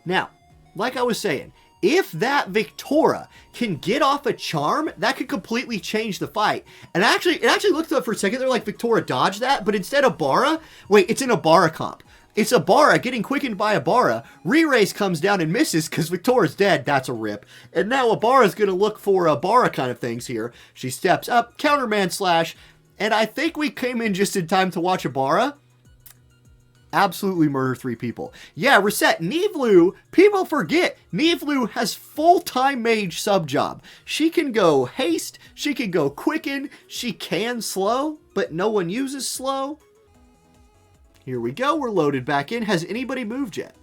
Now, like I was saying, if that Victora can get off a charm, that could completely change the fight. And it actually looked up for a second. They're like, Victora dodged that, but instead of Bara, wait, it's an Abara comp. It's Abara getting quickened by Abara. Re-Raise comes down and misses because Victora's dead. That's a rip. And now Abara's going to look for Abara kind of things here. She steps up, counterman slash, and I think we came in just in time to watch Abara absolutely murder 3 people. Yeah, reset. Nivlu, people forget, Nivlu has full-time mage sub-job. She can go haste, she can go quicken, she can slow, but no one uses slow. Here we go, we're loaded back in. Has anybody moved yet?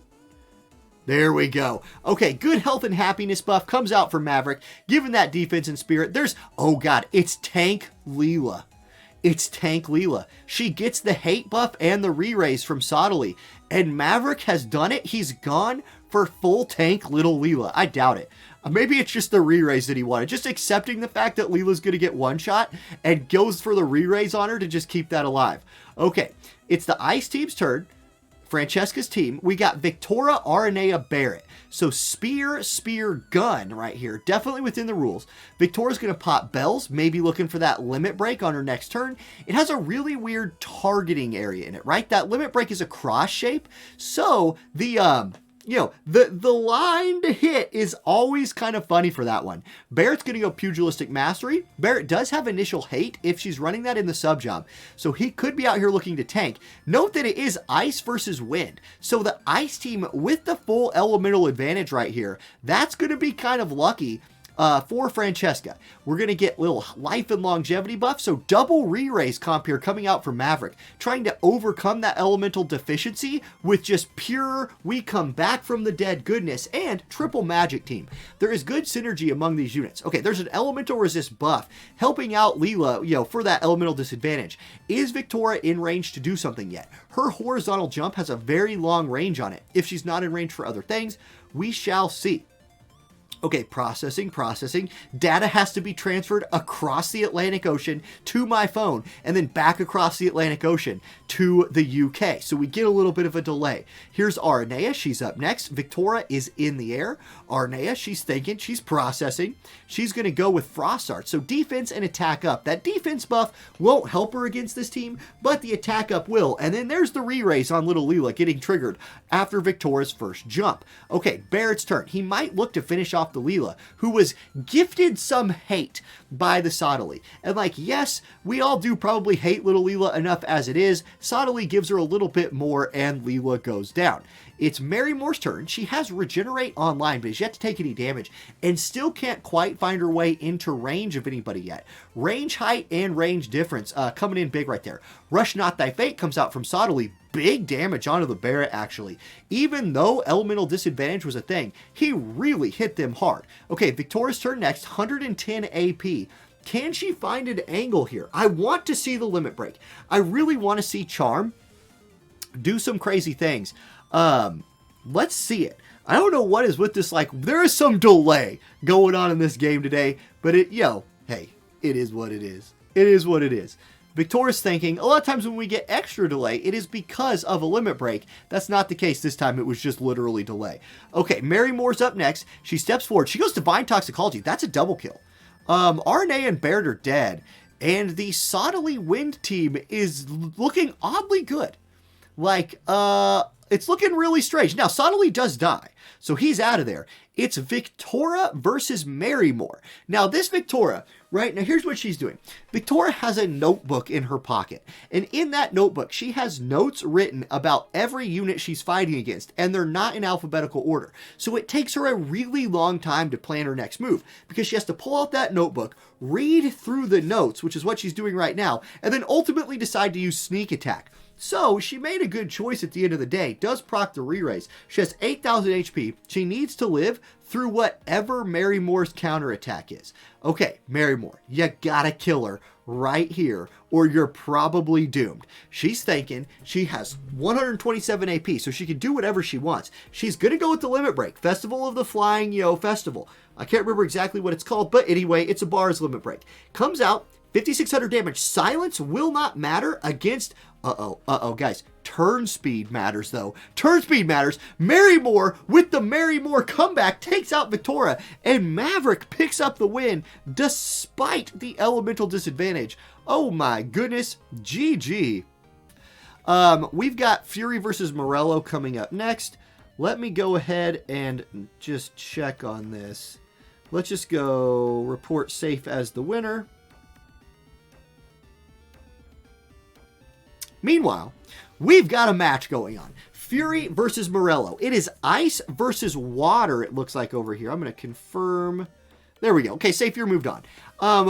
There we go. Okay, good health and happiness buff comes out for Maverick, given that defense and spirit. Oh god, it's Tank Leela. It's Tank Leela. She gets the hate buff and the re-raise from Sodali. And Maverick has done it. He's gone for full tank little Leela. I doubt it. Maybe it's just the re-raise that he wanted. Just accepting the fact that Leela's going to get one shot and goes for the re-raise on her to just keep that alive. Okay, it's the Ice team's turn. Francesca's team. We got Victora, Aranea, Barrett. So spear, gun right here. Definitely within the rules. Victoria's going to pop bells, maybe looking for that limit break on her next turn. It has a really weird targeting area in it, right? That limit break is a cross shape. So the the line to hit is always kind of funny for that one. Barrett's going to go Pugilistic Mastery. Barrett does have initial hate if she's running that in the sub job. So he could be out here looking to tank. Note that it is ice versus wind. So the ice team with the full elemental advantage right here, that's going to be kind of lucky. For Francesca, we're going to get little life and longevity buff. So double re-raise comp here coming out for Maverick, trying to overcome that elemental deficiency with just pure we come back from the dead goodness and triple magic team. There is good synergy among these units. Okay, there's an elemental resist buff helping out Leela, for that elemental disadvantage. Is Victoria in range to do something yet? Her horizontal jump has a very long range on it. If she's not in range for other things, we shall see. Okay, processing. Data has to be transferred across the Atlantic Ocean to my phone and then back across the Atlantic Ocean to the UK. So we get a little bit of a delay. Here's Aranea. She's up next. Victoria is in the air. Aranea, she's thinking. She's processing. She's going to go with Frost Art. So defense and attack up. That defense buff won't help her against this team, but the attack up will. And then there's the re-raise on little Leela getting triggered after Victoria's first jump. Okay, Barrett's turn. He might look to finish off the Leela, who was gifted some hate by the Sodali. And yes, we all do probably hate little Leela enough as it is. Sodali gives her a little bit more and Leela goes down. It's Marymore's turn. She has Regenerate online, but has yet to take any damage and still can't quite find her way into range of anybody yet. Range height and range difference coming in big right there. Rush Not Thy Fate comes out from Sodali. Big damage onto the Barrett, actually. Even though elemental disadvantage was a thing, he really hit them hard. Okay, Victoria's turn next, 110 AP. Can she find an angle here? I want to see the limit break. I really want to see Charm do some crazy things. Let's see it. I don't know what is with this, there is some delay going on in this game today, but hey, it is what it is. It is what it is. Victoria's thinking, a lot of times when we get extra delay, it is because of a limit break. That's not the case this time. It was just literally delay. Okay, Marymore's up next. She steps forward. She goes Divine Toxicology. That's a double kill. RNA and Baird are dead. And the Sodali Wind team is looking oddly good. It's looking really strange. Now, Sodali does die, so he's out of there. It's Victoria versus Marymore. Now, this Victoria, right, now here's what she's doing. Victoria has a notebook in her pocket, and in that notebook, she has notes written about every unit she's fighting against, and they're not in alphabetical order. So it takes her a really long time to plan her next move, because she has to pull out that notebook, read through the notes, which is what she's doing right now, and then ultimately decide to use sneak attack. So, she made a good choice at the end of the day. Does proc the re-raise. She has 8,000 HP. She needs to live through whatever Marymore's counterattack is. Okay, Marymore, you gotta kill her right here, or you're probably doomed. She's thinking she has 127 AP, so she can do whatever she wants. She's gonna go with the limit break. Festival of the Flying, Festival. I can't remember exactly what it's called, but anyway, it's a bar's limit break. Comes out, 5,600 damage. Silence will not matter against... guys. Turn speed matters, though. Turn speed matters. Marymore, with the Marymore comeback, takes out Victoria, and Maverick picks up the win despite the elemental disadvantage. Oh my goodness. GG. We've got Fury versus Morello coming up next. Let me go ahead and just check on this. Let's just go report safe as the winner. Meanwhile, we've got a match going on. Fury versus Morello. It is ice versus water, it looks like over here. I'm going to confirm. There we go. Okay, safe, you're moved on.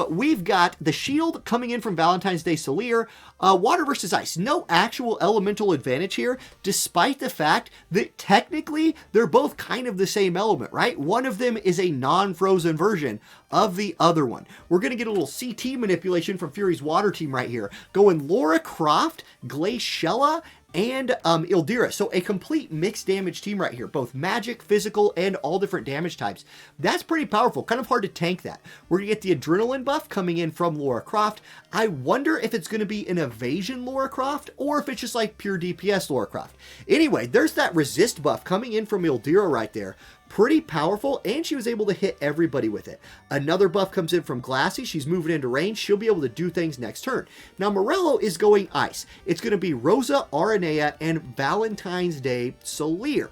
We've got the shield coming in from Valentine's Day Solier. Water versus ice. No actual elemental advantage here, despite the fact that technically they're both kind of the same element, right? One of them is a non-frozen version of the other one. We're going to get a little CT manipulation from Fury's water team right here. Going Lara Croft, Glaciella, and Ildira. So a complete mixed damage team right here. Both magic, physical, and all different damage types. That's pretty powerful. Kind of hard to tank that. We're going to get the adrenaline buff coming in from Lara Croft. I wonder if it's going to be an evasion Lara Croft or if it's just like pure DPS Lara Croft. Anyway, there's that resist buff coming in from Ildira right there. Pretty powerful, and she was able to hit everybody with it. Another buff comes in from Glassy. She's moving into range. She'll be able to do things next turn. Now, Morello is going ice. It's going to be Rosa, Aranea, and Valentine's Day Solier.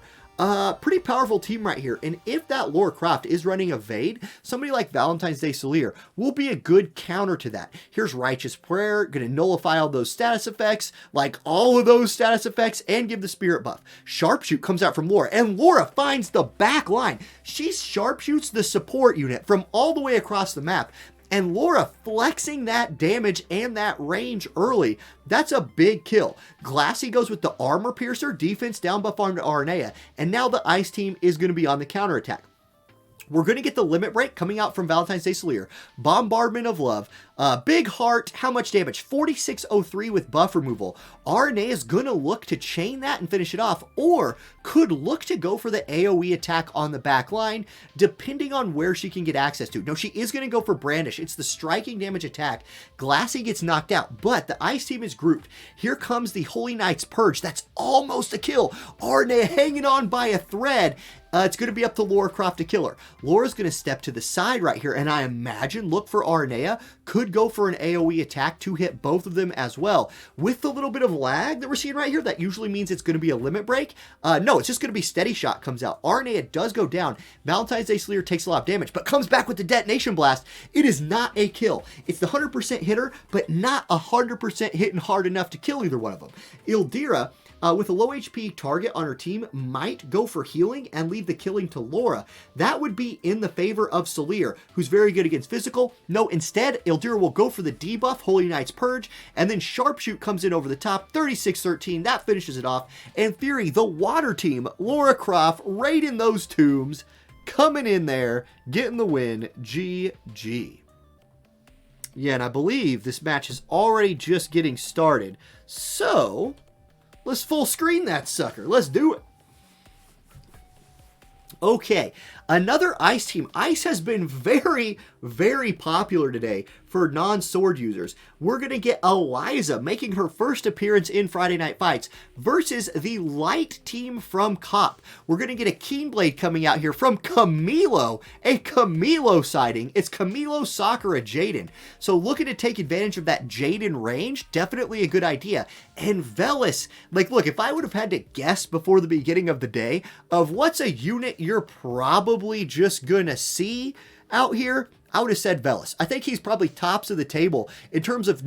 Pretty powerful team right here, and if that Lara Croft is running Evade, somebody like Valentine's Day Solier will be a good counter to that. Here's Righteous Prayer, gonna nullify all those status effects, like all of those status effects, and give the Spirit buff. Sharpshoot comes out from Lara, and Lara finds the back line. She sharpshoots the support unit from all the way across the map, and Lara flexing that damage and that range early. That's a big kill. Glassy goes with the Armor Piercer, defense down buff on Aranea, and now the Ice team is going to be on the counterattack. We're going to get the Limit Break coming out from Valentine's Day Solier. Bombardment of Love. Big Heart. How much damage? 4603 with buff removal. Aranea is going to look to chain that and finish it off, or could look to go for the AoE attack on the back line, depending on where she can get access to. No, she is going to go for Brandish. It's the striking damage attack. Glassy gets knocked out, but the Ice team is grouped. Here comes the Holy Knight's Purge. That's almost a kill. Aranea hanging on by a thread. It's going to be up to Lara Croft to kill her. Laura's going to step to the side right here, and I imagine look for Aranea. Could go for an AoE attack to hit both of them as well. With the little bit of lag that we're seeing right here, that usually means it's going to be a limit break. No, it's just going to be Steady Shot comes out. Aranea does go down. Valentine's Day Solier takes a lot of damage, but comes back with the Detonation Blast. It is not a kill. It's the 100% hitter, but not 100% hitting hard enough to kill either one of them. Ildira, with a low HP target on her team, might go for healing and leave the killing to Lara. That would be in the favor of Solier, who's very good against physical. No, instead, Ildira will go for the debuff, Holy Knight's Purge, and then Sharpshoot comes in over the top, 3613, that finishes it off. And Fury, the water team, Lara Croft, right in those tombs, coming in there, getting the win. GG. Yeah, and I believe this match is already just getting started. So let's full screen that sucker. Let's do it. Okay, another Ice team. Ice has been very, very popular today for non-sword users. We're going to get Eliza making her first appearance in Friday Night Fights versus the light team from COP. We're going to get a Keenblade coming out here from Camilo, a Camilo sighting. It's Camilo Sakura Jaden. So looking to take advantage of that Jaden range, definitely a good idea. And Velis, like look, if I would have had to guess before the beginning of the day of what's a unit you're probably just going to see out here, I would have said Velis. I think he's probably tops of the table in terms of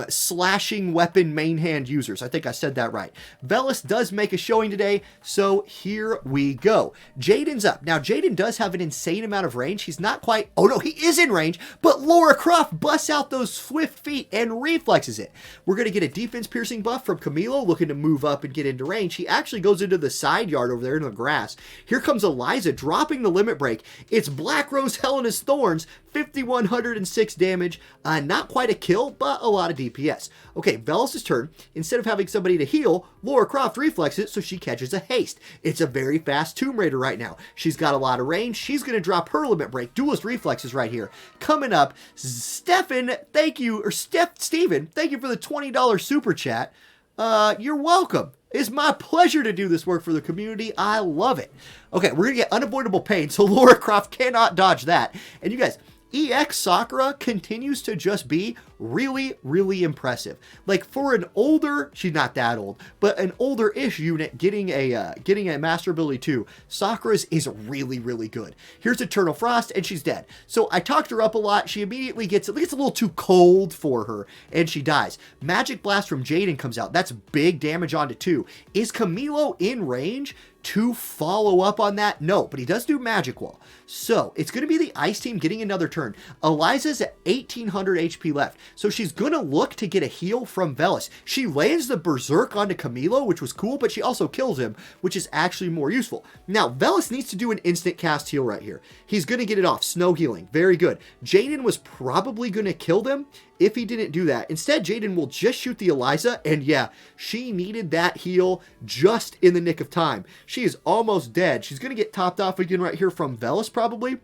slashing weapon main hand users. I think I said that right. Velis does make a showing today, so here we go. Jaden's up. Now, Jaden does have an insane amount of range. He's not quite... Oh, no, he is in range, but Lara Croft busts out those swift feet and reflexes it. We're going to get a defense piercing buff from Camilo, looking to move up and get into range. He actually goes into the side yard over there in the grass. Here comes Eliza, dropping the limit break. It's Black Rose Helena's Thorns, 5,106 damage. Not quite a kill, but a lot lot of DPS. Okay, Velos' turn. Instead of having somebody to heal, Lara Croft reflexes, so she catches a haste. It's a very fast Tomb Raider right now. She's got a lot of range. She's going to drop her limit break. Duelist reflexes right here. Coming up, Steven, thank you for the $20 super chat. You're welcome. It's my pleasure to do this work for the community. I love it. Okay, we're going to get unavoidable pain, so Lara Croft cannot dodge that. And you guys, EX Sakura continues to just be really, really impressive. Like, for an older, she's not that old, but an older-ish unit getting a Master Ability 2, Sakura's is really, really good. Here's Eternal Frost, and she's dead. So I talked her up a lot. She immediately gets a little too cold for her, and she dies. Magic Blast from Jaden comes out. That's big damage onto 2. Is Camilo in range to follow up on that? No, but he does do Magic Wall. So it's going to be the Ice team getting another turn. Eliza's at 1800 HP left, so she's going to look to get a heal from Velos. She lands the Berserk onto Camilo, which was cool, but she also kills him, which is actually more useful. Now, Velos needs to do an instant cast heal right here. He's going to get it off. Snow healing. Very good. Jaden was probably going to kill them if he didn't do that. Instead, Jaden will just shoot the Eliza, and yeah, she needed that heal just in the nick of time. She is almost dead. She's going to get topped off again right here from Velos, probably.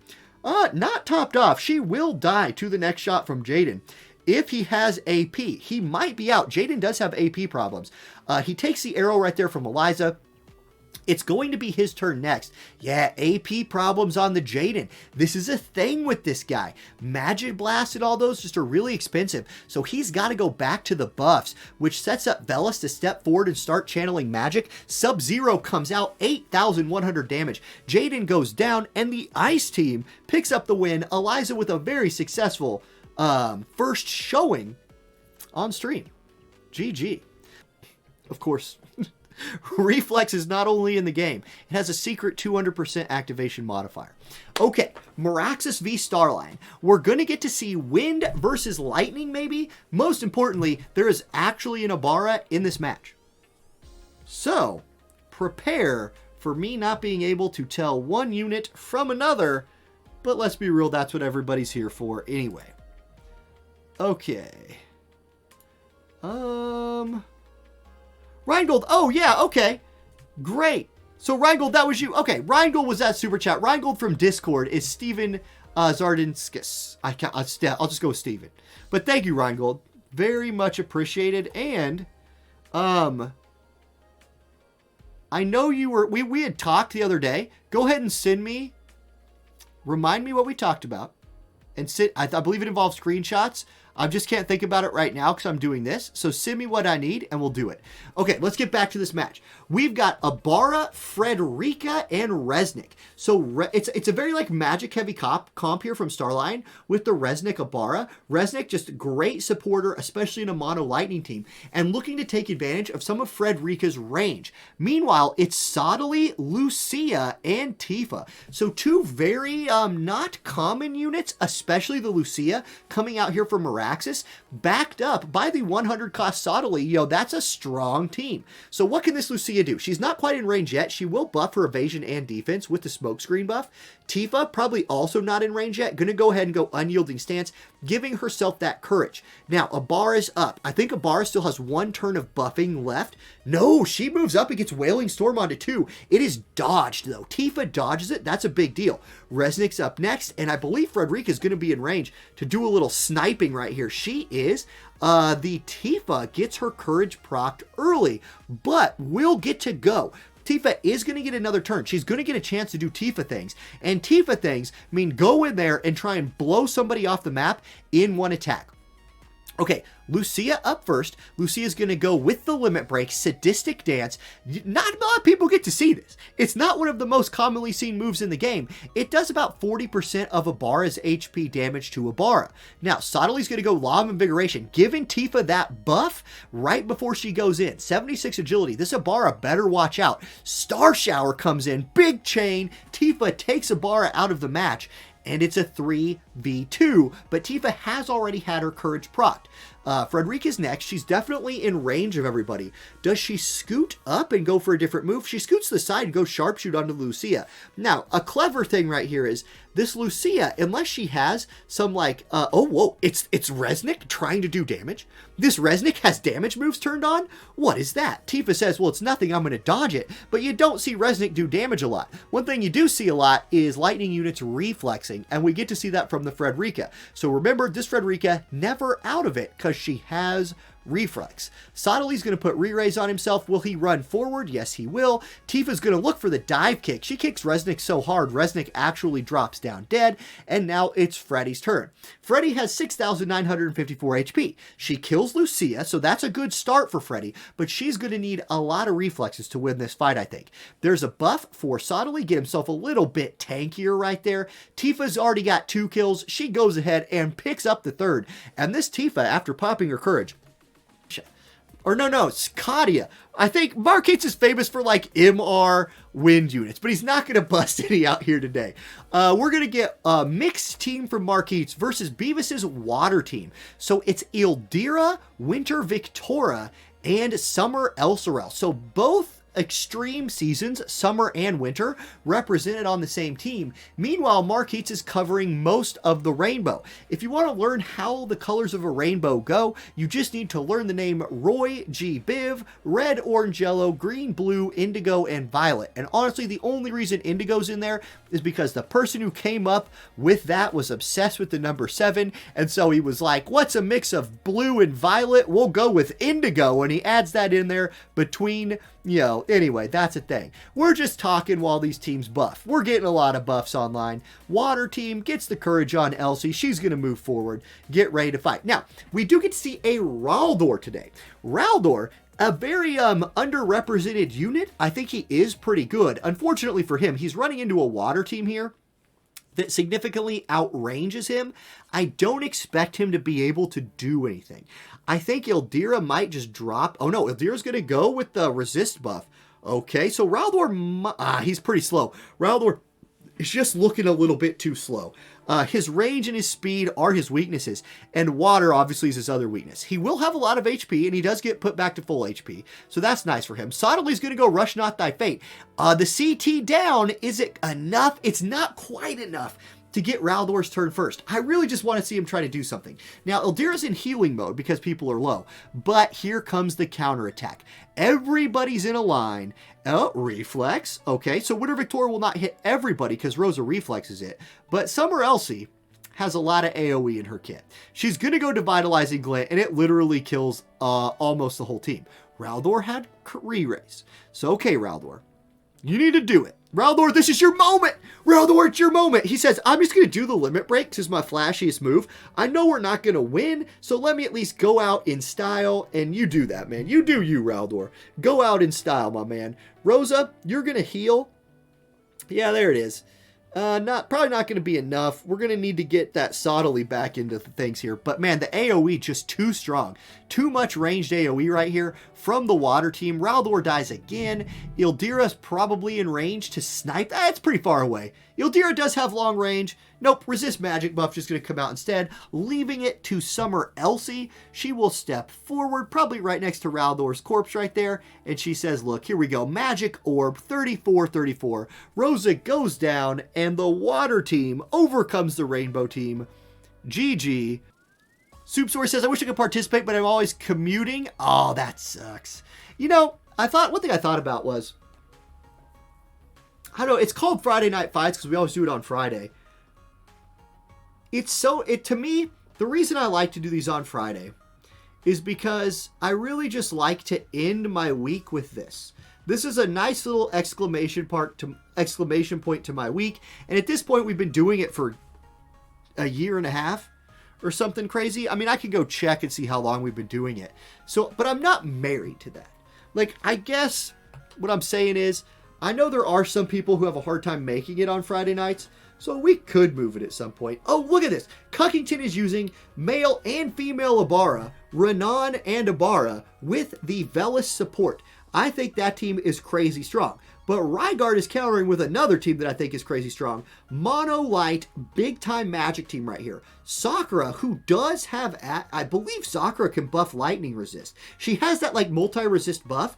Not topped off. She will die to the next shot from Jaden. If he has AP, he might be out. Jaden does have AP problems. He takes the arrow right there from Eliza. It's going to be his turn next. Yeah, AP problems on the Jaden. This is a thing with this guy. Magic Blast and all those just are really expensive. So he's got to go back to the buffs, which sets up Velos to step forward and start channeling magic. Sub-Zero comes out, 8,100 damage. Jaden goes down, and the Ice team picks up the win. Eliza with a very successful first showing on stream. GG. Of course. Reflex is not only in the game, it has a secret 200% activation modifier. Okay, Meraxis v Starline. We're going to get to see wind versus lightning, maybe. Most importantly, there is actually an Abara in this match. So, prepare for me not being able to tell one unit from another, but let's be real, that's what everybody's here for anyway. Okay. Rheingold, oh yeah, okay. Great. So Rheingold, that was you. Okay, Rheingold was that super chat. Rheingold from Discord is Steven Zardinskis. I'll just go with Steven. But thank you, Rheingold. Very much appreciated. And I know you were we had talked the other day. Go ahead and remind me what we talked about. And I believe it involves screenshots. I just can't think about it right now because I'm doing this. So send me what I need and we'll do it. Okay, let's get back to this match. We've got Abara, Frederica, and Resnick. So it's a very like magic heavy comp here from Starline with the Resnick Abara. Resnick, just a great supporter, especially in a mono lightning team, and looking to take advantage of some of Frederica's range. Meanwhile, it's Sottily, Lucia, and Tifa. So two very not common units, especially the Lucia, coming out here from Meraxis, backed up by the 100 cost Sottily. That's a strong team. So what can this Lucia do? She's not quite in range yet. She will buff her evasion and defense with the smokescreen buff. Tifa, probably also not in range yet. Going to go ahead and go unyielding stance, giving herself that courage. Now, Abara is up. I think Abara still has one turn of buffing left. No, she moves up and gets Wailing Storm onto 2. It is dodged, though. Tifa dodges it. That's a big deal. Resnick's up next, and I believe Frederica is going to be in range to do a little sniping right here. She is. The Tifa gets her courage procced early, but will get to go. Tifa is going to get another turn. She's going to get a chance to do Tifa things. And Tifa things mean go in there and try and blow somebody off the map in one attack. Okay, Lucia up first. Lucia's going to go with the limit break, Sadistic Dance. Not a lot of people get to see this. It's not one of the most commonly seen moves in the game. It does about 40% of Abara's HP damage to Abara. Now, Sottily's going to go Law of Invigoration, giving Tifa that buff right before she goes in. 76 agility. This Abara better watch out. Star Shower comes in, big chain. Tifa takes Abara out of the match. And it's a 3 FFBE but Tifa has already had her courage procced. Frederica's next. She's definitely in range of everybody. Does she scoot up and go for a different move? She scoots to the side and goes sharpshoot onto Lucia. Now, a clever thing right here is this Lucia, unless she has some like, oh, whoa, it's Resnick trying to do damage. This Resnick has damage moves turned on? What is that? Tifa says, well, it's nothing, I'm going to dodge it. But you don't see Resnick do damage a lot. One thing you do see a lot is lightning units reflexing, and we get to see that from the Frederica. So remember, this Frederica never out of it because she has reflex. Sottly's going to put re-raise on himself. Will he run forward? Yes, he will. Tifa's going to look for the dive kick. She kicks Resnick so hard, Resnick actually drops down dead, and now it's Freddy's turn. Freddy has 6,954 HP. She kills Lucia, so that's a good start for Freddy, but she's going to need a lot of reflexes to win this fight, I think. There's a buff for Sottly, get himself a little bit tankier right there. Tifa's already got 2 kills. She goes ahead and picks up the 3rd, and this Tifa, after popping her courage, or no, it's Kadia. I think Marquise is famous for like MR wind units, but he's not going to bust any out here today. We're going to get a mixed team from Marquise versus Beavis's water team. So it's Ildira, Winter Victora, and Summer Elsorel. So both extreme seasons, summer and winter, represented on the same team. Meanwhile, Marquise is covering most of the rainbow. If you want to learn how the colors of a rainbow go, you just need to learn the name Roy G. Biv, red, orange, yellow, green, blue, indigo, and violet. And honestly, the only reason indigo's in there is because the person who came up with that was obsessed with the number 7, and so he was like, what's a mix of blue and violet? We'll go with indigo, and he adds that in there between, you know, anyway, that's a thing. We're just talking while these teams buff. We're getting a lot of buffs online. Water team gets the courage on Elsie. She's going to move forward, get ready to fight. Now, we do get to see a Raldor today. Raldor, a very underrepresented unit. I think he is pretty good. Unfortunately for him, he's running into a water team here that significantly outranges him. I don't expect him to be able to do anything. I think Ildira might just drop. Oh no, Ildira's going to go with the resist buff. Okay, so Raldor, he's pretty slow. Raldor is just looking a little bit too slow. His range and his speed are his weaknesses, and water obviously is his other weakness. He will have a lot of HP, and he does get put back to full HP, so that's nice for him. Sottly's going to go Rush Not Thy Fate. The CT down, is it enough? It's not quite enough to get Raldor's turn first. I really just want to see him try to do something. Now, Ildira's in healing mode because people are low, but here comes the counterattack. Everybody's in a line. Oh, reflex. Okay, so Winter Victoria will not hit everybody because Rosa reflexes it, but Summer Elsie has a lot of AoE in her kit. She's going to go Devitalizing Glint, and it literally kills almost the whole team. Raldor had re-raise. So, okay, Raldor, you need to do it. Raldor, this is your moment! Raldor, it's your moment! He says, I'm just going to do the limit break. This is my flashiest move. I know we're not going to win, so let me at least go out in style. And you do that, man. You do you, Raldor. Go out in style, my man. Rosa, you're going to heal. Yeah, there it is. Probably not going to be enough. We're going to need to get that Sottly back into things here. But man, the AoE just too strong. Too much ranged AoE right here from the water team. Raldor dies again. Ildira's probably in range to snipe. It's pretty far away. Ildira does have long range. Nope, resist magic buff just going to come out instead, leaving it to Summer Elsie. She will step forward, probably right next to Raldor's corpse right there, and she says, look, here we go, magic orb, 34-34. Rosa goes down, and the water team overcomes the rainbow team. GG. Soup Story says, I wish I could participate, but I'm always commuting. Oh, that sucks. You know, one thing I thought about was, I don't know, it's called Friday Night Fights because we always do it on Friday. To me, the reason I like to do these on Friday is because I really just like to end my week with this. This is a nice little exclamation point to my week. And at this point, we've been doing it for a year and a half or something crazy. I mean, I could go check and see how long we've been doing it. So, but I'm not married to that. Like, I guess what I'm saying is, I know there are some people who have a hard time making it on Friday nights, so we could move it at some point. Oh, look at this. Cuckington is using male and female Ibarra, Renan and Ibarra with the Velis support. I think that team is crazy strong. But Ryguard is countering with another team that I think is crazy strong. Mono Light, big time magic team right here. Sakura, who does have, I believe Sakura can buff lightning resist. She has that like multi-resist buff.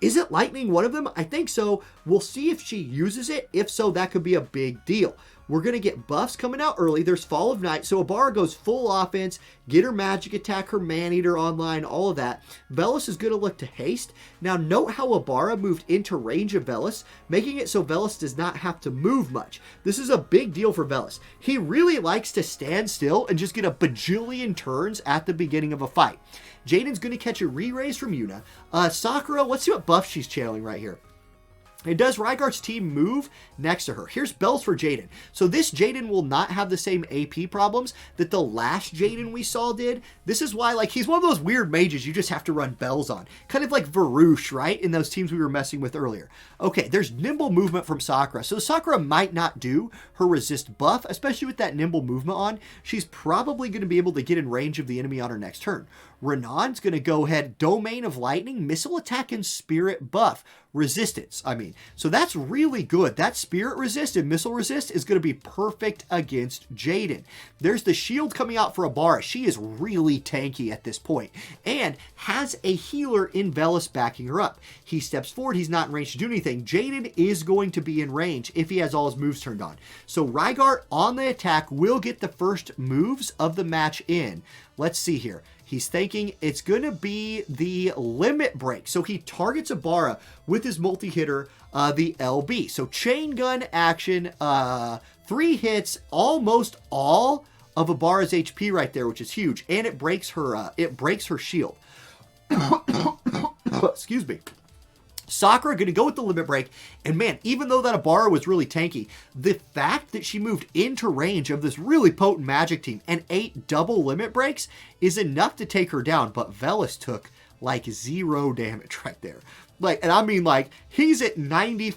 Is it lightning one of them? I think so. We'll see if she uses it. If so, that could be a big deal. We're going to get buffs coming out early. There's Fall of Night. So Ibarra goes full offense, get her magic attack, her man-eater online, all of that. Velis is going to look to haste. Now note how Ibarra moved into range of Velis, making it so Velis does not have to move much. This is a big deal for Velis. He really likes to stand still and just get a bajillion turns at the beginning of a fight. Jaden's going to catch a re-raise from Yuna. Sakura, let's see what buff she's channeling right here. And does Ryguard's team move next to her? Here's bells for Jaden. So this Jaden will not have the same AP problems that the last Jaden we saw did. This is why, like, he's one of those weird mages you just have to run bells on. Kind of like Varouche, right? In those teams we were messing with earlier. Okay, there's nimble movement from Sakura. So Sakura might not do her resist buff, especially with that nimble movement on. She's probably going to be able to get in range of the enemy on her next turn. Renan's going to go ahead, Domain of Lightning, Missile Attack, and Spirit buff. Resistance, I mean. So that's really good. That Spirit resist and Missile resist is going to be perfect against Jaden. There's the shield coming out for Ibarra. She is really tanky at this point and has a healer in Velis backing her up. He steps forward. He's not in range to do anything. Jaden is going to be in range if he has all his moves turned on. So Ryguard on the attack will get the first moves of the match in. Let's see here. He's thinking it's going to be the limit break. So he targets Ibarra with his multi-hitter, the LB. So chain gun action, 3 hits, almost all of Ibarra's HP right there, which is huge. And it breaks her shield. Excuse me. Sakura going to go with the limit break, and man, even though that Ibarra was really tanky, the fact that she moved into range of this really potent magic team and 8 double limit breaks is enough to take her down, but Velis took like 0 damage right there. Like, and I mean, like, he's at 95%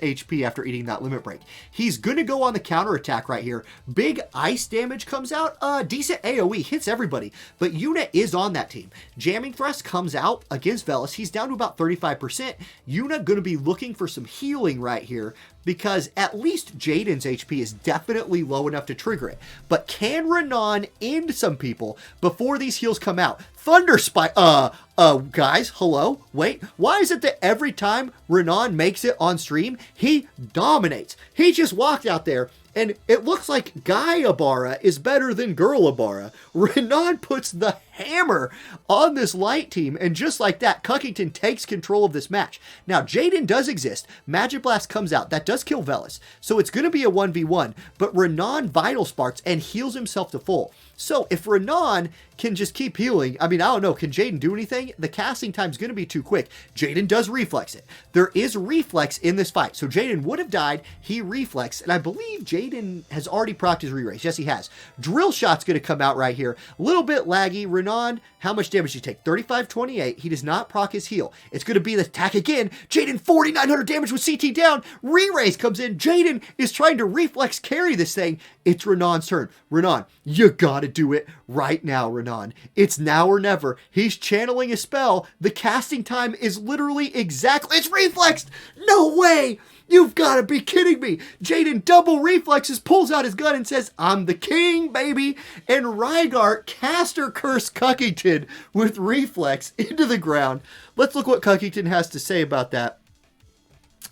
HP after eating that limit break. He's going to go on the counterattack right here. Big ice damage comes out. Decent AoE. Hits everybody. But Yuna is on that team. Jamming Thrust comes out against Velis. He's down to about 35%. Yuna going to be looking for some healing right here, because at least Jaden's HP is definitely low enough to trigger it. But can Renan end some people before these heals come out? Thunder Spike, guys, hello? Wait, why is it that every time Renan makes it on stream, he dominates? He just walked out there, and it looks like Guy Ibarra is better than Girl Ibarra. Renan puts the hammer on this light team, and just like that, Cuckington takes control of this match. Now, Jaden does exist. Magic Blast comes out. That does kill Velis. So it's going to be a 1v1, but Renan Vital Sparks and heals himself to full. So if Renan can just keep healing, I mean, I don't know, can Jaden do anything? The casting time's going to be too quick. Jaden does reflex it. There is reflex in this fight. So Jaden would have died. He reflexed, and I believe Jaden has already procced his re-raise. Yes, he has. Drill Shot's going to come out right here. A little bit laggy. Renan, how much damage did he take? 35-28. He does not proc his heal. It's going to be the attack again. Jaden, 4,900 damage with CT down. Re-raise comes in. Jaden is trying to reflex carry this thing. It's Renan's turn. Renan, you gotta do it right now, Renan. It's now or never. He's channeling a spell. The casting time is literally exactly... It's reflexed! No way! You've got to be kidding me. Jaden double reflexes, pulls out his gun and says, I'm the king, baby. And Ryguard caster curse Cuckington with reflex into the ground. Let's look what Cuckington has to say about that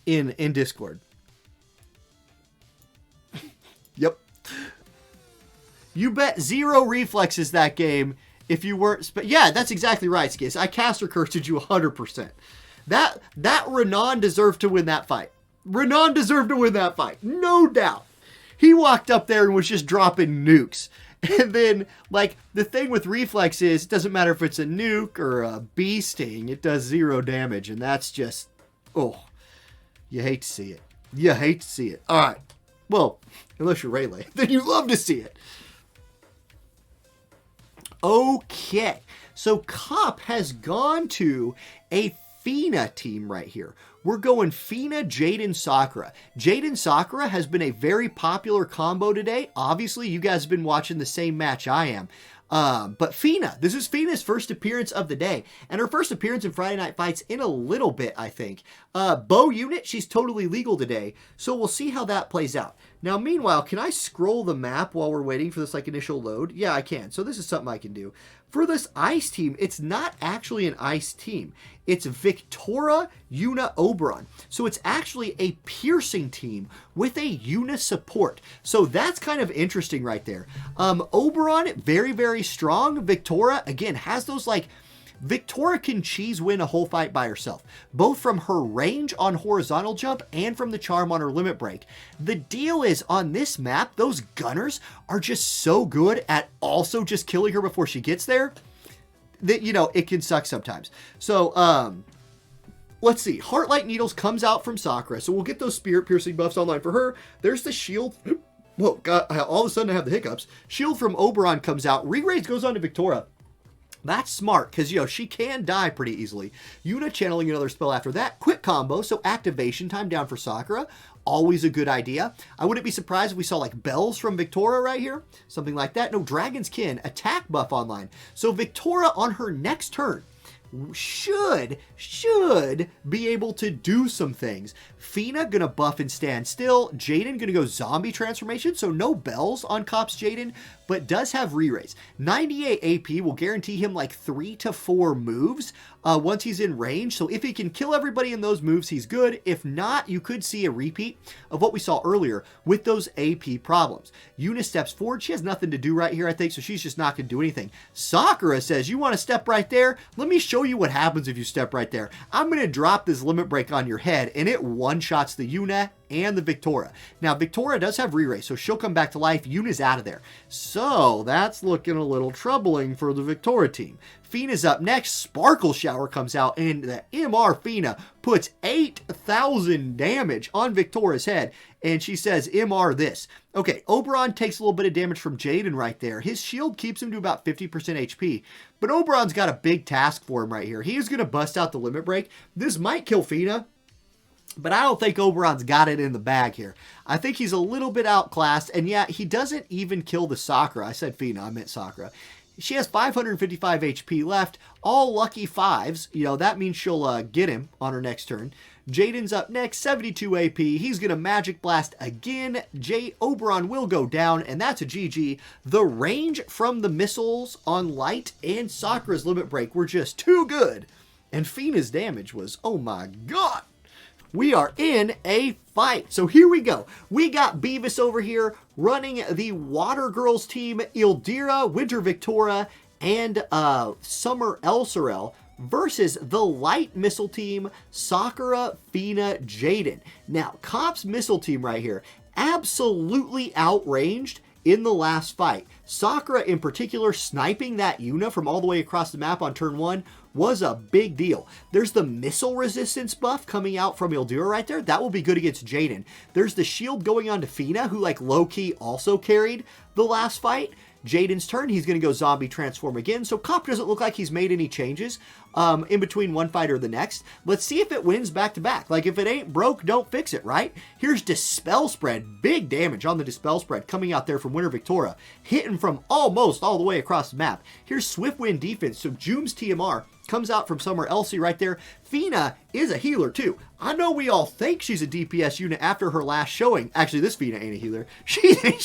in Discord. Yep. You bet 0 reflexes that game if you weren't... Yeah, that's exactly right, Skis. I caster cursed you 100%. That Renan deserved to win that fight. Renan deserved to win that fight. No doubt. He walked up there and was just dropping nukes. And then, like, the thing with reflex is, it doesn't matter if it's a nuke or a bee sting, it does 0 damage. And that's just, oh, you hate to see it. You hate to see it. All right. Well, unless you're Rayleigh, then you love to see it. Okay. So Cop has gone to a Fina team right here. We're going Fina, Jaden, Sakura. Jaden Sakura has been a very popular combo today. Obviously, you guys have been watching the same match I am. But Fina, this is Fina's first appearance of the day, and her first appearance in Friday Night Fights in a little bit, I think. Bow unit, she's totally legal today, so we'll see how that plays out. Now, meanwhile, can I scroll the map while we're waiting for this like initial load? Yeah, I can. So this is something I can do. For this ice team, it's not actually an ice team. It's Victoria, Yuna, Oberon. So it's actually a piercing team with a Yuna support. So that's kind of interesting right there. Oberon, very, very strong. Victoria, again, has those like... Victoria can cheese win a whole fight by herself, both from her range on horizontal jump and from the charm on her limit break. The deal is, on this map, those gunners are just so good at also just killing her before she gets there that, you know, it can suck sometimes. So, let's see. Heartlight Needles comes out from Sakura, so we'll get those spirit piercing buffs online for her. There's the shield. Whoa, God, all of a sudden I have the hiccups. Shield from Oberon comes out. Re-raise goes on to Victoria. That's smart, because, you know, she can die pretty easily. Yuna channeling another spell after that. Quick combo, so activation time down for Sakura. Always a good idea. I wouldn't be surprised if we saw, like, bells from Victoria right here. Something like that. No, Dragon's Kin. Attack buff online. So Victoria, on her next turn, should be able to do some things. Fina gonna buff and stand still. Jaden gonna go zombie transformation, so no bells on Cops Jaden, but does have re-raise. 98 AP will guarantee him like 3 to 4 moves once he's in range. So if he can kill everybody in those moves, he's good. If not, you could see a repeat of what we saw earlier with those AP problems. Yuna steps forward. She has nothing to do right here, I think, so she's just not gonna do anything. Sakura says, you want to step right there? Let me show you what happens if you step right there. I'm gonna drop this limit break on your head, and it one-shots the Yuna and the Victoria. Now, Victoria does have re-raise, so she'll come back to life. Yuna's out of there. So, that's looking a little troubling for the Victoria team. Fina's up next. Sparkle Shower comes out, and the MR Fina puts 8,000 damage on Victoria's head, and she says, MR this. Okay, Oberon takes a little bit of damage from Jaden right there. His shield keeps him to about 50% HP, but Oberon's got a big task for him right here. He is going to bust out the limit break. This might kill Fina, but I don't think Oberon's got it in the bag here. I think he's a little bit outclassed, and yeah, he doesn't even kill the Sakura. I said Fina, I meant Sakura. She has 555 HP left, all lucky 5s. You know, that means she'll get him on her next turn. Jaden's up next, 72 AP. He's going to Magic Blast again. Oberon will go down, and that's a GG. The range from the missiles on Light and Sakura's limit break were just too good. And Fina's damage was, oh my god. We are in a fight. So here we go. We got Beavis over here running the Water Girls team, Ildira, Winter Victoria, and Summer Elsorel versus the Light Missile team, Sakura, Fina, Jaden. Now, Cops Missile team right here, absolutely outranged in the last fight. Sakura in particular sniping that Yuna from all the way across the map on turn 1 was a big deal. There's the missile resistance buff coming out from Ildira right there. That will be good against Jaden. There's the shield going on to Fina, who like low-key also carried the last fight. Jaden's turn, he's going to go zombie transform again. So Cop doesn't look like he's made any changes in between one fight or the next. Let's see if it wins back-to-back. Like, if it ain't broke, don't fix it, right? Here's Dispel Spread. Big damage on the Dispel Spread coming out there from Winter Victoria, hitting from almost all the way across the map. Here's Swift Wind Defense. So Joom's TMR comes out from Summer Elsie right there. Fina is a healer too. I know we all think she's a DPS unit after her last showing. Actually, this Fina ain't a healer.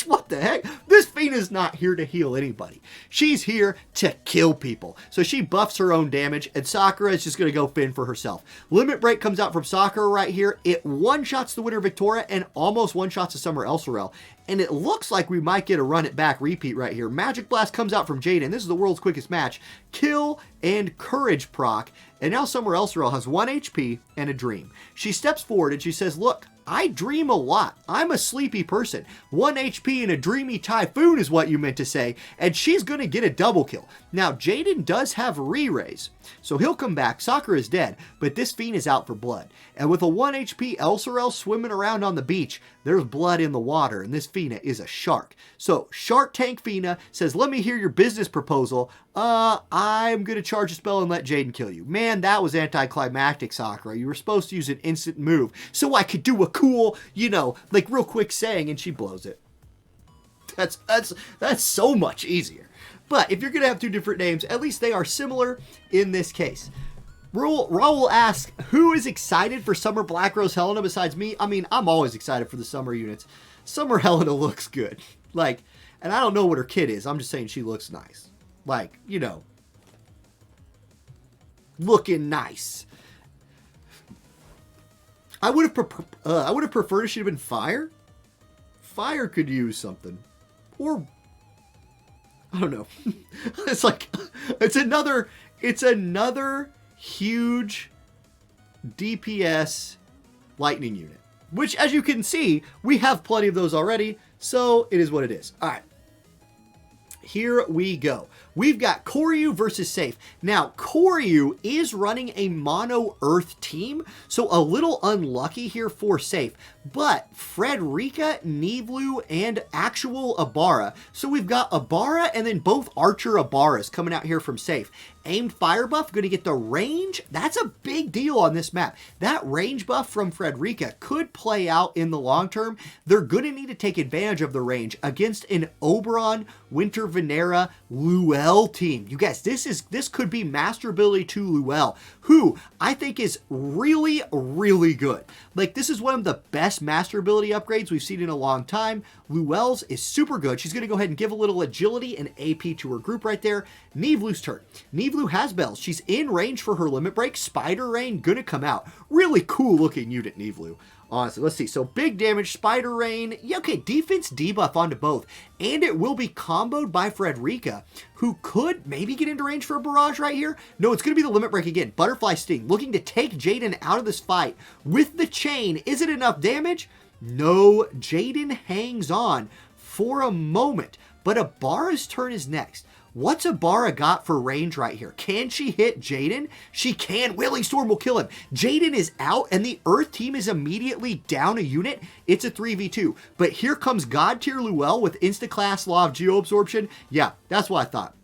What the heck? This Fina's not here to heal anybody. She's here to kill people. So she buffs her own damage, and Sakura is just going to go fend for herself. Limit Break comes out from Sakura right here. It one-shots the Winter Victoria and almost one-shots the Summer Elsorel. And it looks like we might get a run it back repeat right here. Magic Blast comes out from Jaden. This is the world's quickest match. Kill and Courage proc. And now Summer Elsorel has 1 HP and a dream. She steps forward and she says, look, I dream a lot. I'm a sleepy person. 1 HP and a dreamy typhoon is what you meant to say. And she's going to get a double kill. Now, Jaden does have re-raise, so he'll come back. Sakura is dead, but this fiend is out for blood. And with a 1 HP Elsorel swimming around on the beach, there's blood in the water, and this Fina is a shark. So, Shark Tank Fina says, let me hear your business proposal. I'm going to charge a spell and let Jaden kill you. Man, that was anticlimactic, Sakura. You were supposed to use an instant move so I could do a cool, like real quick saying, and she blows it. That's so much easier. But if you're going to have two different names, at least they are similar in this case. Raul asks, who is excited for Summer Black Rose Helena besides me? I mean, I'm always excited for the summer units. Summer Helena looks good. Like, and I don't know what her kit is. I'm just saying she looks nice. Like, you know, looking nice. I would have preferred it should have been Fire. Fire could use something. Or, I don't know. It's like, it's another huge DPS lightning unit. Which, as you can see, we have plenty of those already. So, it is what it is. All right. Here we go. We've got Koryu versus Safe. Now, Koryu is running a mono Earth team, so a little unlucky here for Safe. But Frederica, Nivlu, and actual Ibarra. So we've got Ibarra and then both Archer Ibarras coming out here from Safe. Aimed fire buff, going to get the range. That's a big deal on this map. That range buff from Frederica could play out in the long term. They're going to need to take advantage of the range against an Oberon, Winter Venera, Luel team. You guys, this could be master ability to Luel, who I think is really, really good. Like, this is one of the best master ability upgrades we've seen in a long time. Luel's is super good. She's going to go ahead and give a little agility and AP to her group right there. Nivlu's turn. Nivlu has bells. She's in range for her limit break. Spider Rain gonna come out. Really cool looking unit, Nivlu. Honestly, let's see. So big damage, Spider Rain. Yeah, okay, defense debuff onto both. And it will be comboed by Frederica, who could maybe get into range for a barrage right here. No, it's going to be the limit break again. Butterfly Sting, looking to take Jaden out of this fight with the chain. Is it enough damage? No, Jaden hangs on for a moment. But Ibarra's turn is next. What's Ibarra got for range right here? Can she hit Jaden? She can. Wailing Storm will kill him. Jaden is out, and the Earth team is immediately down a unit. It's a 3v2. But here comes God Tier Luel with Instaclass Law of Geoabsorption. Yeah, that's what I thought.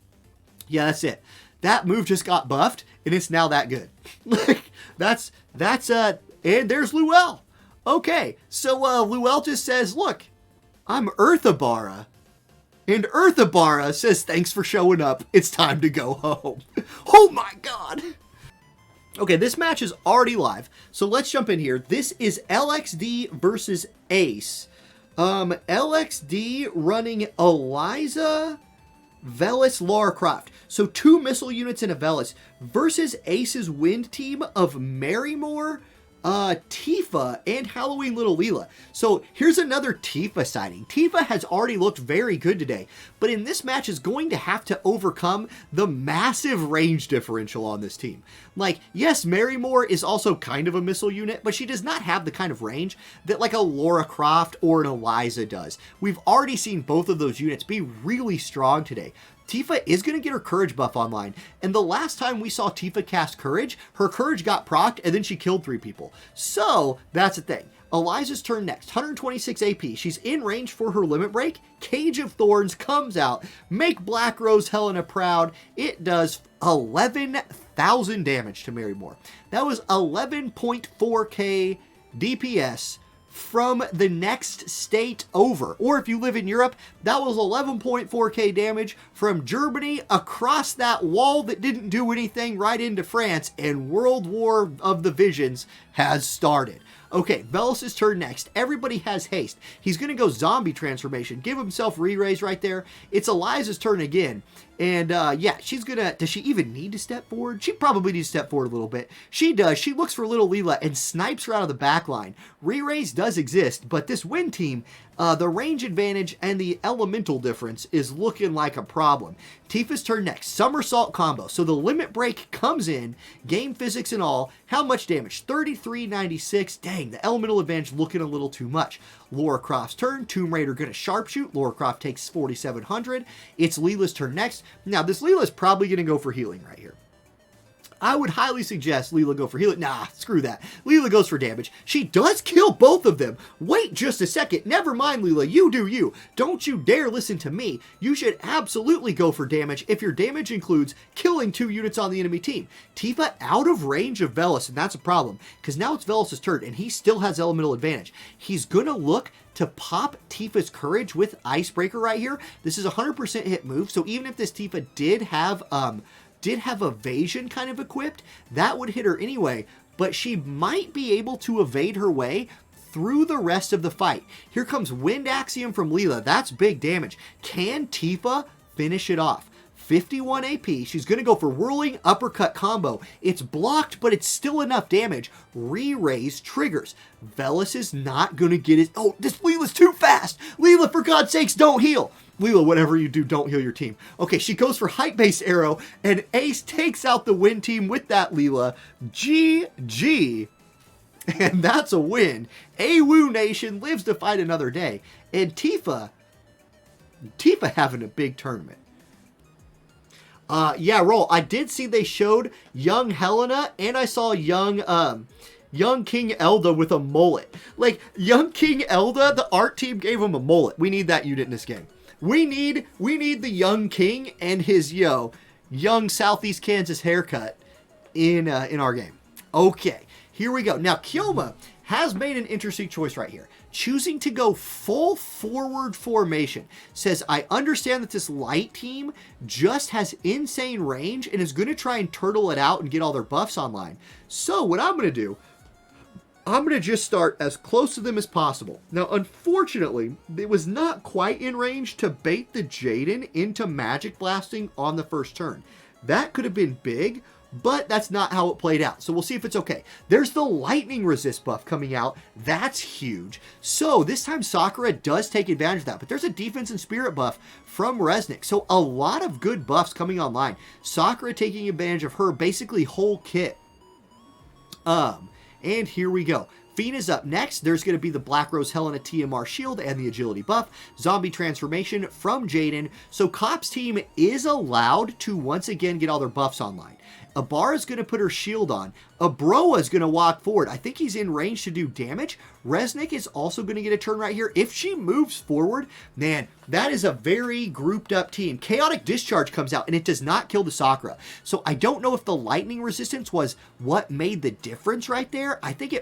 Yeah, that's it. That move just got buffed, and it's now that good. Like, and there's Luel. Okay, so Luel just says, look, I'm Earth Ibarra. And Earth Ibarra says, thanks for showing up. It's time to go home. Oh my god. Okay, this match is already live. So let's jump in here. This is LXD versus Ace. LXD running Eliza, Velis, Lara Croft. So 2 missile units in a Velis versus Ace's wind team of Marymore, Tifa, and Halloween Little Leela. So here's another Tifa sighting. Tifa has already looked very good today, but in this match is going to have to overcome the massive range differential on this team. Like, yes, Marymore is also kind of a missile unit, but she does not have the kind of range that like a Lara Croft or an Eliza does. We've already seen both of those units be really strong today. Tifa is going to get her Courage buff online, and the last time we saw Tifa cast Courage, her Courage got procced, and then she killed 3 people. So, that's the thing. Eliza's turn next, 126 AP. She's in range for her limit break. Cage of Thorns comes out. Make Black Rose Helena proud. It does 11,000 damage to Marymore. That was 11.4k DPS from the next state over. Or if you live in Europe, that was 11.4k damage from Germany across that wall that didn't do anything right into France, and World War of the Visions has started. Okay, Velis' turn next. Everybody has haste. He's going to go zombie transformation. Give himself re-raise right there. It's Eliza's turn again. And yeah, she's going to... Does she even need to step forward? She probably needs to step forward a little bit. She does. She looks for Little Leela and snipes her out of the back line. Re-raise does exist, but this win team... the range advantage and the elemental difference is looking like a problem. Tifa's turn next. Somersault combo. So the limit break comes in. Game physics and all. How much damage? 3396. Dang, the elemental advantage looking a little too much. Lara Croft's turn. Tomb Raider going to sharpshoot. Lara Croft takes 4700. It's Leela's turn next. Now, this Leela's probably going to go for healing right here. I would highly suggest Leela go for healing. Nah, screw that. Leela goes for damage. She does kill both of them. Wait just a second. Never mind, Leela. You do you. Don't you dare listen to me. You should absolutely go for damage if your damage includes killing 2 units on the enemy team. Tifa out of range of Velis, and that's a problem, because now it's Velis' turn, and he still has elemental advantage. He's going to look to pop Tifa's courage with Icebreaker right here. This is a 100% hit move, so even if this Tifa did have evasion kind of equipped, that would hit her anyway, but she might be able to evade her way through the rest of the fight. Here comes Wind Axiom from Leela. That's big damage. Can Tifa finish it off? 51 AP. She's going to go for Whirling Uppercut combo. It's blocked, but it's still enough damage. Re-raise triggers. Velis is not going to get it. Oh, this Leela's too fast. Leela, for God's sakes, don't heal. Leela, whatever you do, don't heal your team. Okay, she goes for height-based arrow, and Ace takes out the win team with that Leela. GG. And that's a win. AWU Nation lives to fight another day. And Tifa having a big tournament. Yeah, Roll. I did see they showed young Helena, and I saw young King Elda with a mullet. Like, young King Elda, the art team gave him a mullet. We need that unit in this game. We need the young king and his young Southeast Kansas haircut in our game. Okay, here we go. Now, Kyoma has made an interesting choice right here. Choosing to go full forward formation. Says, I understand that this light team just has insane range and is going to try and turtle it out and get all their buffs online. So what I'm going to do, I'm going to just start as close to them as possible. Now, unfortunately, it was not quite in range to bait the Jaden into magic blasting on the first turn. That could have been big, but that's not how it played out. So we'll see if it's okay. There's the lightning resist buff coming out. That's huge. So this time Sakura does take advantage of that, but there's a defense and spirit buff from Resnick. So a lot of good buffs coming online. Sakura taking advantage of her basically whole kit. And here we go. Fina's up next. There's going to be the Black Rose Helena TMR shield and the agility buff. Zombie transformation from Jaden. So Cop's team is allowed to once again get all their buffs online. Abara's going to put her shield on. Abroa's going to walk forward. I think he's in range to do damage. Resnick is also going to get a turn right here. If she moves forward, man, that is a very grouped up team. Chaotic Discharge comes out, and it does not kill the Sakura. So I don't know if the lightning resistance was what made the difference right there. I think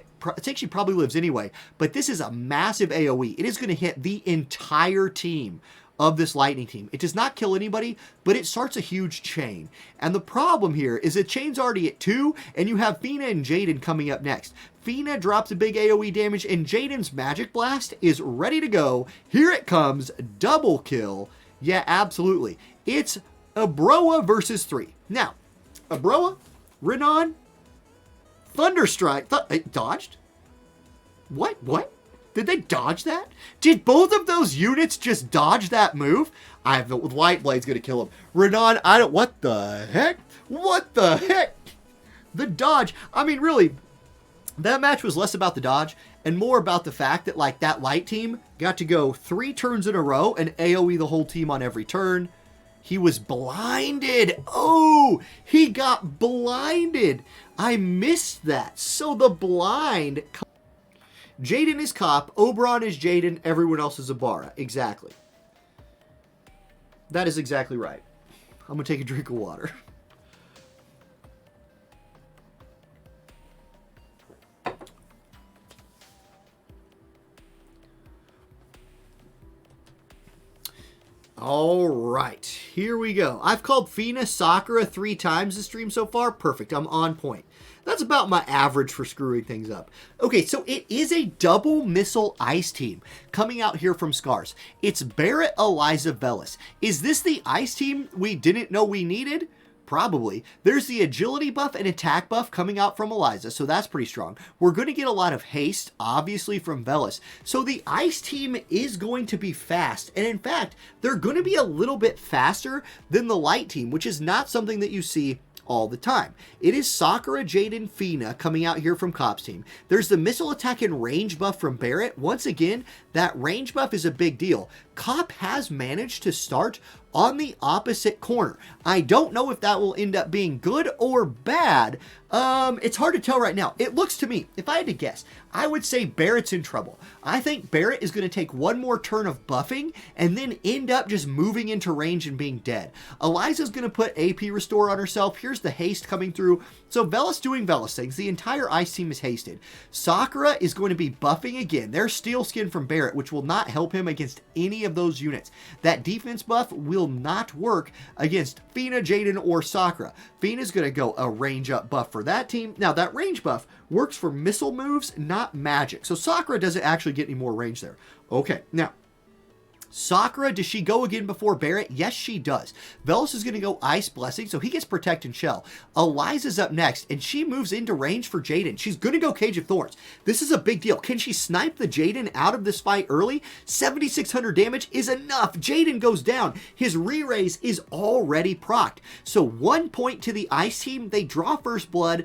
she probably lives anyway. But this is a massive AoE. It is going to hit the entire team of this lightning team. It does not kill anybody, but it starts a huge chain. And the problem here is the chain's already at 2, and you have Fina and Jaden coming up next. Fina drops a big AoE damage, and Jaden's Magic Blast is ready to go. Here it comes. Double kill. Yeah, absolutely. It's Abroa versus 3. Now, Abroa, Renan, Thunderstrike. It dodged? What? Did they dodge that? Did both of those units just dodge that move? I have the Light Blade's gonna kill him. Renan, what the heck? What the heck? The dodge. I mean, really, that match was less about the dodge and more about the fact that, like, that light team got to go 3 turns in a row and AoE the whole team on every turn. He was blinded. Oh, he got blinded. I missed that. So the blind... Jaden is Cop, Oberon is Jaden, everyone else is Abara. Exactly. That is exactly right. I'm going to take a drink of water. All right, here we go. I've called Fina Sakura 3 times this stream so far. Perfect, I'm on point. That's about my average for screwing things up. Okay, so it is a double missile ice team coming out here from Scars. It's Barrett, Eliza, Velis. Is this the ice team we didn't know we needed? Probably. There's the agility buff and attack buff coming out from Eliza, so that's pretty strong. We're going to get a lot of haste, obviously, from Velis. So the ice team is going to be fast, and in fact, they're going to be a little bit faster than the light team, which is not something that you see all the time. It is Sakura, Jaden, Fina coming out here from Cop's team. There's the missile attack and range buff from Barrett. Once again, that range buff is a big deal. Cop has managed to start on the opposite corner. I don't know if that will end up being good or bad. It's hard to tell right now. It looks to me, if I had to guess, I would say Barrett's in trouble. I think Barrett is going to take one more turn of buffing and then end up just moving into range and being dead. Eliza's going to put AP restore on herself. Here's the haste coming through. So Velis doing Velis things. The entire ice team is hasted. Sakura is going to be buffing again. There's steel skin from Barrett, which will not help him against any of those units. That defense buff will not work against Fina, Jaden, or Sakura. Fina's going to go a range up buff for that team. Now, that range buff works for missile moves, not magic. So Sakura doesn't actually get any more range there. Okay, now, Sakura, does she go again before Barrett? Yes, she does. Velis is going to go Ice Blessing, so he gets Protect and Shell. Eliza's up next, and she moves into range for Jaden. She's going to go Cage of Thorns. This is a big deal. Can she snipe the Jaden out of this fight early? 7,600 damage is enough. Jaden goes down. His re-raise is already procced. So 1 point to the Ice team. They draw first blood,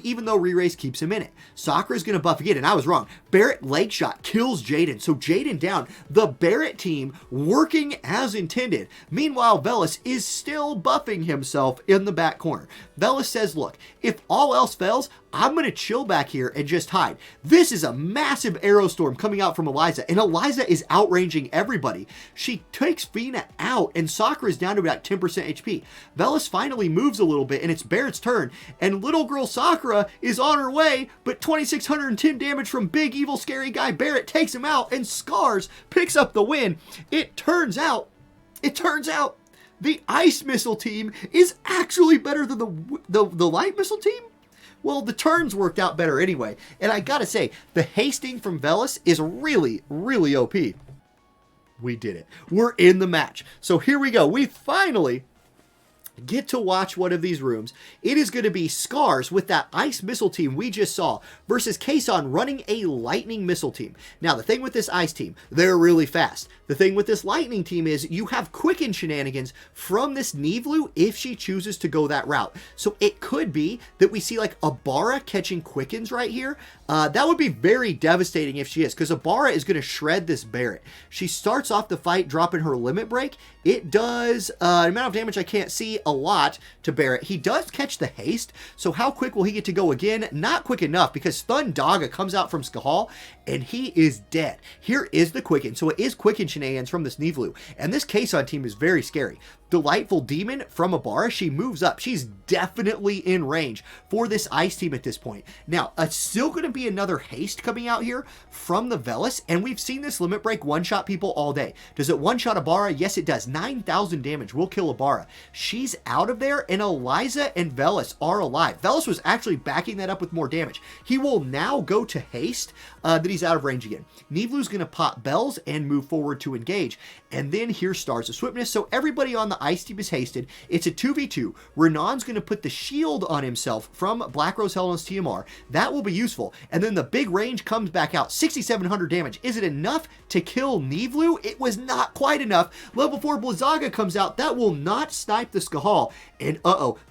even though re-raise keeps him in it. Sakura's going to buff again, and I was wrong. Barrett leg shot kills Jaden, so Jaden down. The Barrett team working as intended. Meanwhile, Velis is still buffing himself in the back corner. Velis says, look, if all else fails, I'm going to chill back here and just hide. This is a massive arrow storm coming out from Eliza, and Eliza is outranging everybody. She takes Fina out, and Sakura is down to about 10% HP. Velis finally moves a little bit, and it's Barrett's turn, and little girl Sakura is on her way, but 2,610 damage from big, evil, scary guy Barrett takes him out, and Scars picks up the win. It turns out, the Ice Missile team is actually better than the Light Missile team? Well, the turns worked out better anyway. And I gotta say, the hasting from Velis is really, really OP. We did it. We're in the match. So here we go. We finally get to watch one of these rooms. It is going to be Scars with that Ice Missile team we just saw versus Kason running a Lightning Missile team. Now, the thing with this Ice team, they're really fast. The thing with this Lightning team is you have Quicken shenanigans from this Nivlu if she chooses to go that route. So it could be that we see like Abara catching Quickens right here. That would be very devastating if she is, because Abara is going to shred this Barrett. She starts off the fight dropping her limit break. It does an amount of damage I can't see, a lot to Barrett. He does catch the haste, so how quick will he get to go again? Not quick enough, because Thundaga comes out from Skahal, and he is dead. Here is the Quicken, so it is Quicken shenanigans from this Nivlu, and this Kason team is very scary. Delightful Demon from Abara, she moves up. She's definitely in range for this Ice team at this point. Now, it's still going to be another haste coming out here from the Velis, and we've seen this limit break one-shot people all day. Does it one-shot Abara? Yes, it does. 9,000 damage will kill Abara. She's out of there, and Eliza and Velis are alive. Velis was actually backing that up with more damage. He will now go to haste that he's out of range again. Nivlu's going to pop bells and move forward to engage, and then here Stars of Swiftness. So everybody on the Ice team is hasted. It's a 2v2. Renan's going to put the shield on himself from Black Rose Helen's TMR. That will be useful. And then the big range comes back out. 6,700 damage. Is it enough to kill Nivlu? It was not quite enough. Level 4 Blizzaga comes out. That will not snipe the Skahal. And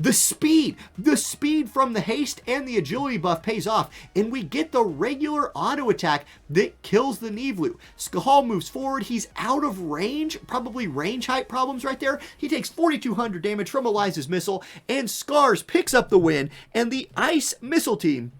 the speed from the haste and the agility buff pays off. And we get the regular auto attack that kills the Nivlu. Skahal moves forward. He's out of range. Probably range height problems right there. He takes 4,200 damage from Eliza's missile, and Scars picks up the win, and the Ice Missile team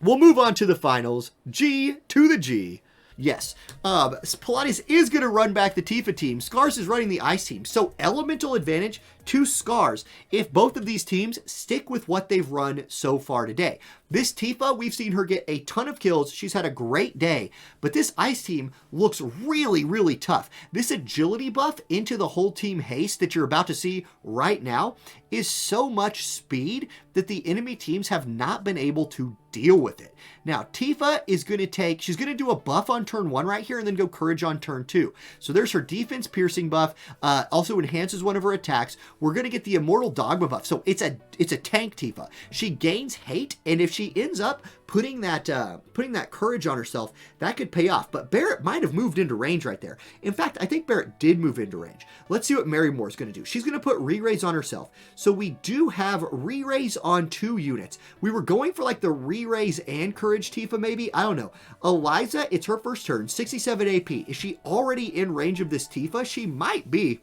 will move on to the finals. G to the G. Yes, Pilates is going to run back the Tifa team. Scars is running the Ice team. So elemental advantage to Scars if both of these teams stick with what they've run so far today. This Tifa, we've seen her get a ton of kills. She's had a great day, but this Ice team looks really, really tough. This agility buff into the whole team haste that you're about to see right now is so much speed that the enemy teams have not been able to deal with it. Now, Tifa is going to she's going to do a buff on turn 1 right here and then go Courage on turn 2. So there's her defense piercing buff, also enhances one of her attacks. We're going to get the Immortal Dogma buff. So it's a tank Tifa. She gains hate, and if she ends up putting that courage on herself, that could pay off. But Barrett might have moved into range right there. In fact, I think Barrett did move into range. Let's see what Mary Moore's going to do. She's going to put re-raise on herself. So we do have re-raise on 2 units. We were going for like the re-raise and courage Tifa maybe? I don't know. Eliza, it's her first turn, 67 AP. Is she already in range of this Tifa? She might be.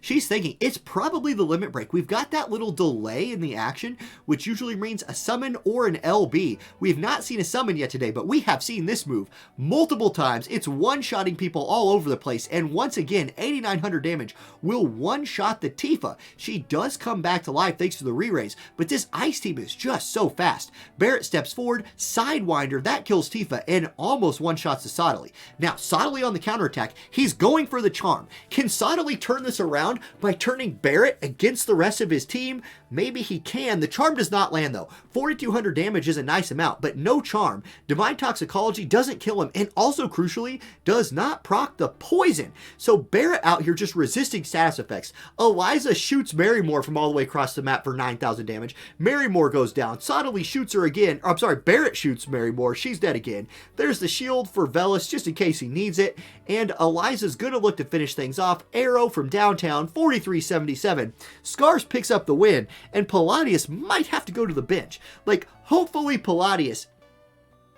She's thinking it's probably the limit break. We've got that little delay in the action, which usually means a summon or an LB. We have not seen a summon yet today, but we have seen this move multiple times. It's one-shotting people all over the place, and once again, 8,900 damage will one-shot the Tifa. She does come back to life thanks to the re-raise, but this Ice team is just so fast. Barret steps forward, Sidewinder, that kills Tifa, and almost one-shots the Sottily. Now, Sottily on the counterattack, he's going for the charm. Can Sottily turn this around by turning Barret against the rest of his team? Maybe he can. The charm does not land though. 4,200 damage is a nice amount, but no charm. Divine Toxicology doesn't kill him, and also crucially, does not proc the poison. So Barret out here just resisting status effects. Eliza shoots Marymore from all the way across the map for 9,000 damage. Marymore goes down. Sottily shoots her again. I'm sorry, Barret shoots Marymore. She's dead again. There's the shield for Velis just in case he needs it. And Eliza's gonna look to finish things off. Arrow from downtown, 4377. Scars picks up the win, and Palladius might have to go to the bench. Like, hopefully Palladius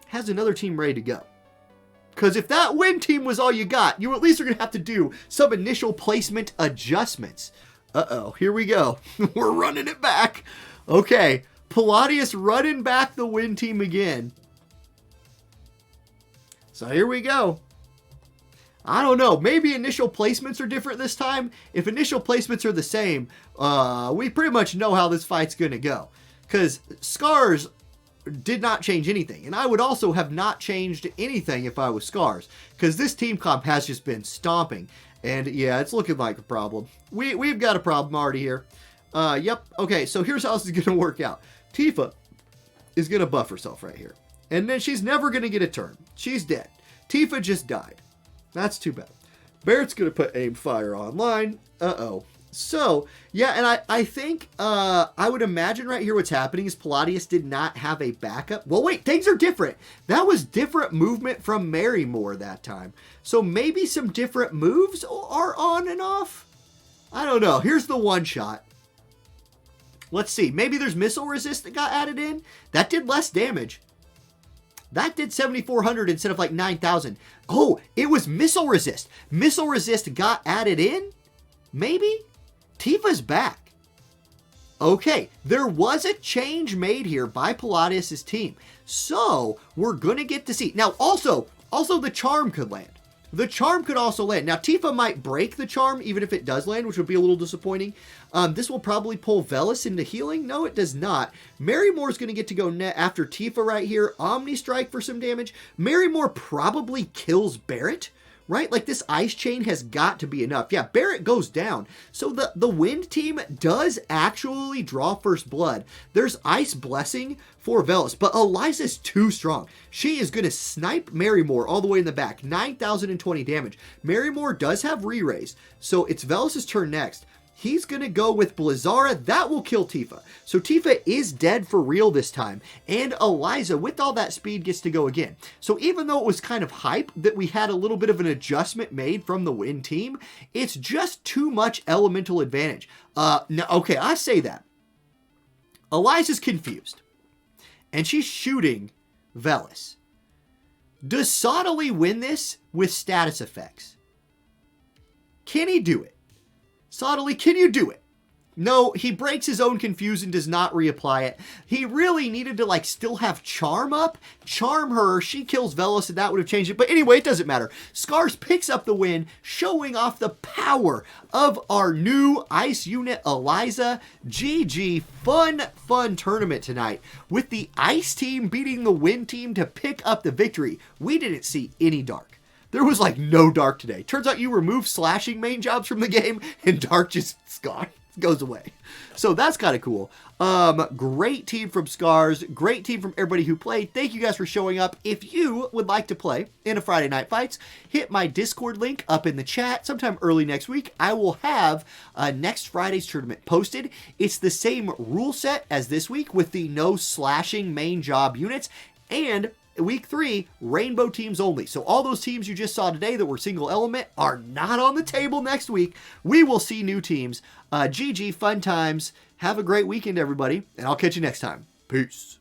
has another team ready to go. Because if that win team was all you got, you at least are going to have to do some initial placement adjustments. Uh-oh, here we go. We're running it back. Okay, Palladius running back the win team again. So here we go. I don't know. Maybe initial placements are different this time. If initial placements are the same, we pretty much know how this fight's going to go. Because Scars did not change anything. And I would also have not changed anything if I was Scars. Because this team comp has just been stomping. And yeah, it's looking like a problem. We've got a problem already here. Yep. Okay, so here's how this is going to work out. Tifa is going to buff herself right here. And then she's never going to get a turn. She's dead. Tifa just died. That's too bad. Barret's going to put aim fire online. Uh-oh. So, yeah, and I think, I would imagine right here what's happening is Palladius did not have a backup. Well, wait, things are different. That was different movement from Marymore that time. So maybe some different moves are on and off? I don't know. Here's the one shot. Let's see. Maybe there's missile resist that got added in. That did less damage. That did 7,400 instead of like 9,000. Oh, it was missile resist. Missile resist got added in? Maybe? Tifa's back. Okay, there was a change made here by Palladius' team. So, we're going to get to see. Now, also the charm could land. The charm could also land. Now, Tifa might break the charm, even if it does land, which would be a little disappointing. This will probably pull Velis into healing. No, it does not. Marymore's going to get to go after Tifa right here. Omni Strike for some damage. Marymore probably kills Barret, right? Like, this ice chain has got to be enough. Yeah, Barret goes down. So the wind team does actually draw first blood. There's Ice Blessing for Velis, but Eliza's too strong. She is going to snipe Marymore all the way in the back. 9,020 damage. Marymore does have re-raise, so it's Velis' turn next. He's going to go with Blizzara. That will kill Tifa. So Tifa is dead for real this time. And Eliza, with all that speed, gets to go again. So even though it was kind of hype that we had a little bit of an adjustment made from the win team, it's just too much elemental advantage. No, okay, I say that. Eliza's confused. And she's shooting Velis. Does Sottily win this with status effects? Can he do it? Sottily, can you do it? No, he breaks his own confuse and does not reapply it. He really needed to, like, still have charm up. Charm her, she kills Velis, and that would have changed it. But anyway, it doesn't matter. Scars picks up the win, showing off the power of our new ice unit, Eliza. GG, fun tournament tonight. With the ice team beating the wind team to pick up the victory. We didn't see any dark. There was like no dark today. Turns out you remove slashing main jobs from the game and dark just gone. Goes away. So that's kind of cool. Great team from Scars. Great team from everybody who played. Thank you guys for showing up. If you would like to play in a Friday Night Fights, hit my Discord link up in the chat. Sometime early next week, I will have next Friday's tournament posted. It's the same rule set as this week with the no slashing main job units. And Week 3, rainbow teams only. So all those teams you just saw today that were single element are not on the table next week. We will see new teams. GG, fun times. Have a great weekend, everybody, and I'll catch you next time. Peace.